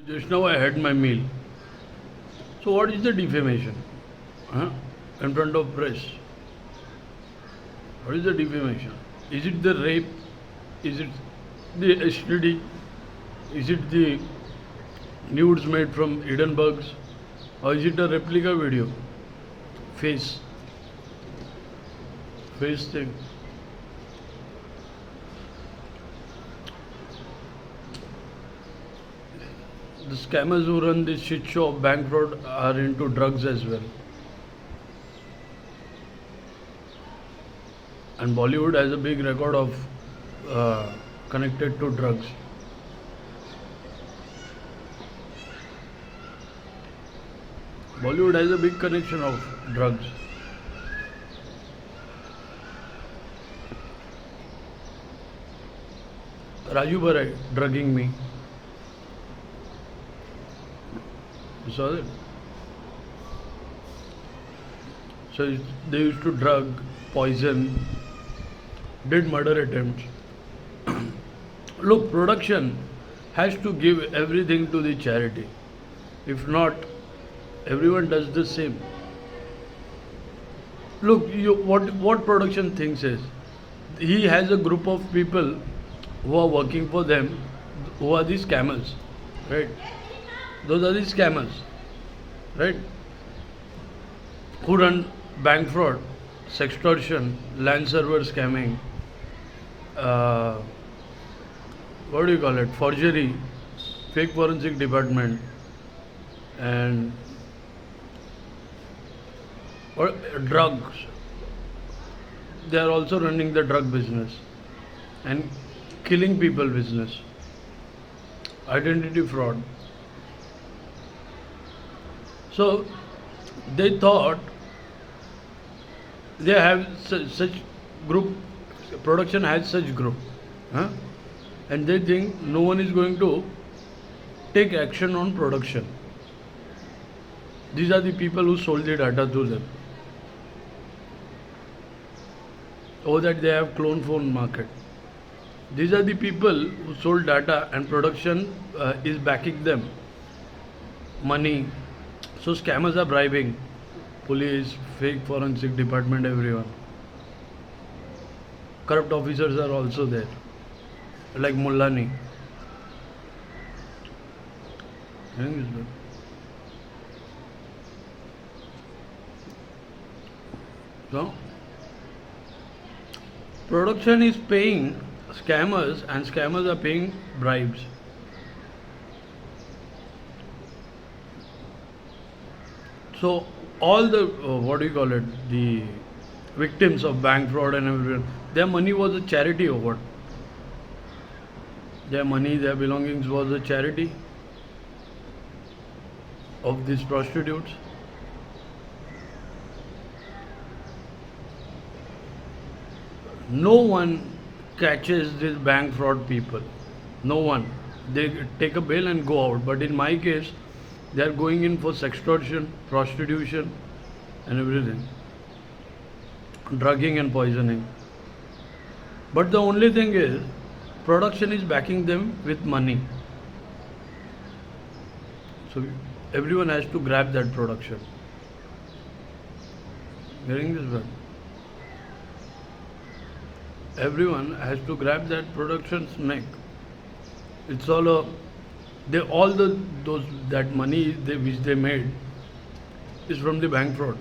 Just now I had my meal. So what is the defamation? Huh? In front of press. What is the defamation? Is it the rape? Is it the STD? Is it the nudes made from Edinburghs? Or is it a replica video? Face. Face thing. The scammers who run this shit show of bank fraud are into drugs as well. And Bollywood has a big record of connected to drugs. Bollywood has a big connection of drugs. Raju Barai drugging me. You saw that? So they used to drug, poison, did murder attempts. Look, production has to give everything to the charity. If not, everyone does the same. Look, what production thinks is, he has a group of people who are working for them, who are the scammers, right? Those are the scammers, right? Who run bank fraud, sextortion, land server scamming, what do you call it? Forgery, fake forensic department, and or drugs. They are also running the drug business and killing people business, identity fraud. So they thought they have such group, production has such group, huh? And they think no one is going to take action on production. These are the people who sold the data to them. Or that they have clone phone market. These are the people who sold data and production is backing them. Money. So scammers are bribing police, fake forensic department, everyone. Corrupt officers are also there, like Mullani. So production is paying scammers and scammers are paying bribes. So all the what do you call it? The victims of bank fraud and everyone, their money was a charity or what? Their money, their belongings was a charity of these prostitutes. No one catches these bank fraud people. No one. They take a bail and go out. But in my case, they are going in for sextortion, prostitution, and everything. Drugging and poisoning. But the only thing is, production is backing them with money. So everyone has to grab that production. Getting this well? Everyone has to grab that production's neck. It's all a that money which they made is from the bank fraud,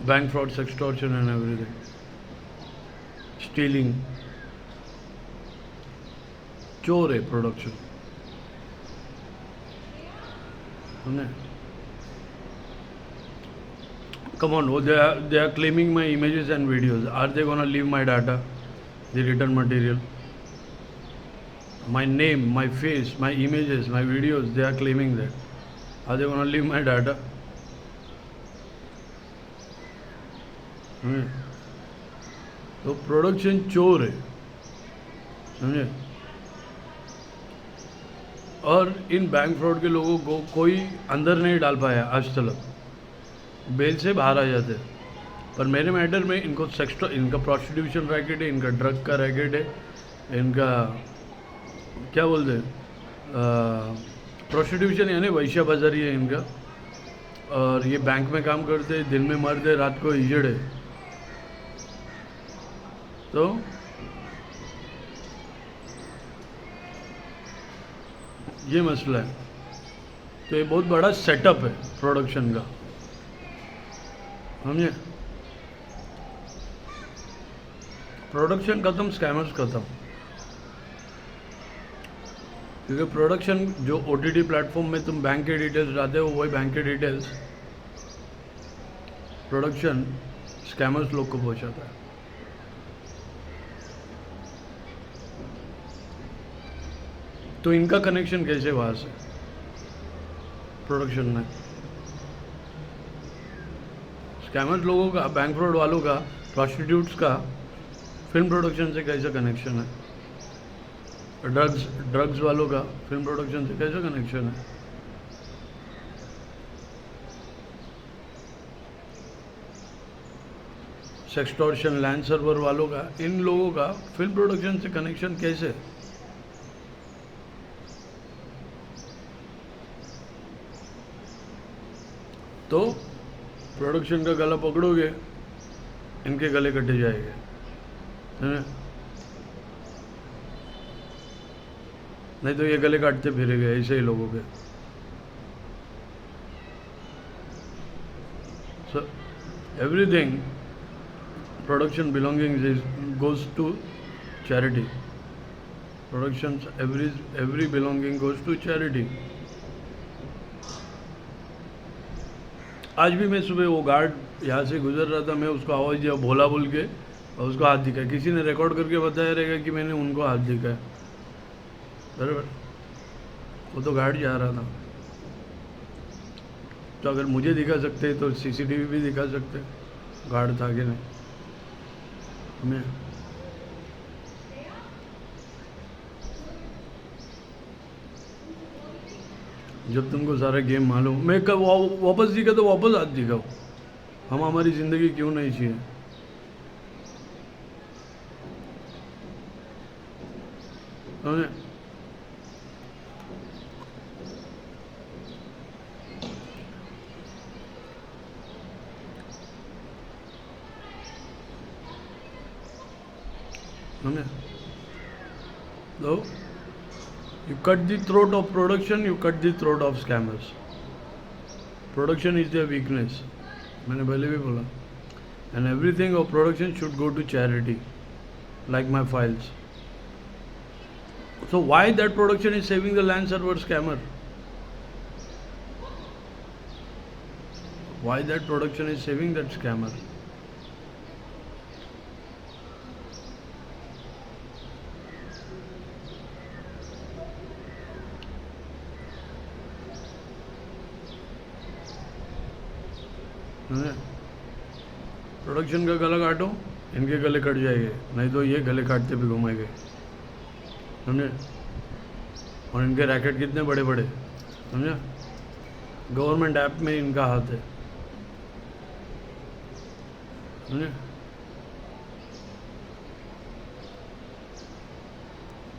sextortion, and everything, stealing. Chore production. Come on, they are claiming my images and videos. Are they gonna leave my data, the written material? My name, my face, my images, my videos, they are claiming that. Are they gonna leave my data? तो production चोर है, समझे? और इन bank fraud के लोगों को कोई अंदर नहीं डाल पाया आज तक, बेल से बाहर आ जाते। पर मेरे मैटर में इनको इनका प्रोस्टिट्यूशन रैकेट है, इनका ड्रग का रैकेट है, इनका क्या बोलते हैं प्रोस्टिट्यूशन यानी वैश्य बाजारी है इनका, और ये बैंक में काम करते हैं, दिन में मर्द है, रात को हिजड़ है। तो ये मसला है। तो ये बहुत बड़ा सेटअप है प्रोडक्शन का, समझे? प्रोडक्शन खत्म, स्कैमर्स खत्म। क्योंकि प्रोडक्शन जो OTT प्लेटफॉर्म में तुम बैंक के डिटेल्स डालते हो, वही बैंक के डिटेल्स प्रोडक्शन स्कैमर्स लोग को पहुंचाता है। तो इनका कनेक्शन कैसे वहाँ से प्रोडक्शन में? स्कैमर्स लोगों का, बैंक फ्रॉड वालों का, प्रोस्टिट्यूट्स का फिल्म प्रोडक्शन से कैसा कनेक्शन है? ड्रग्स वालों का फिल्म प्रोडक्शन से कैसा कनेक्शन है? सेक्सटॉर्शन, लैंड सर्वर वालों का, इन लोगों का फिल्म प्रोडक्शन से कनेक्शन कैसे? तो प्रोडक्शन का गला पकड़ोगे, इनके गले कटे जाएंगे, है ना? नहीं तो ये गले काटते फिरेंगे ऐसे ही लोगों के। So everything production belonging goes to charity. Production every belonging goes to charity. आज भी मैं सुबह वो गार्ड यहाँ से गुजर रहा था, मैं उसको आवाज़ दिया भोला बोल के, और उसको हाथ दिखाया। किसी ने रिकॉर्ड करके बताया रहेगा कि मैंने उनको हाथ दिखाया, बराबर? वो तो गार्ड जा रहा था। तो अगर मुझे दिखा सकते तो CCTV भी दिखा सकते, गार्ड था कि नहीं? मैं जब तुमको सारा गेम मालूम, मैं कब वापस दिखा तो वापस हाथ दिखाओ। हम हमारी ज़िंदगी क्यों नहीं चाहिए? समझे? समझे? तो you cut the throat of production, you cut the throat of scammers. Production is their weakness, मैंने पहले भी बोला, and everything of production should go to charity, like my files. So why that production is saving the land server scammer? Why that production is saving that scammer? Production का गला काटो, इनके गले cut जाएंगे, नहीं तो ये गले काटते भी घुमाएंगे, समझे? और इनके रैकेट कितने बड़े बड़े, समझे? गवर्नमेंट ऐप में इनका हाथ है, समझे?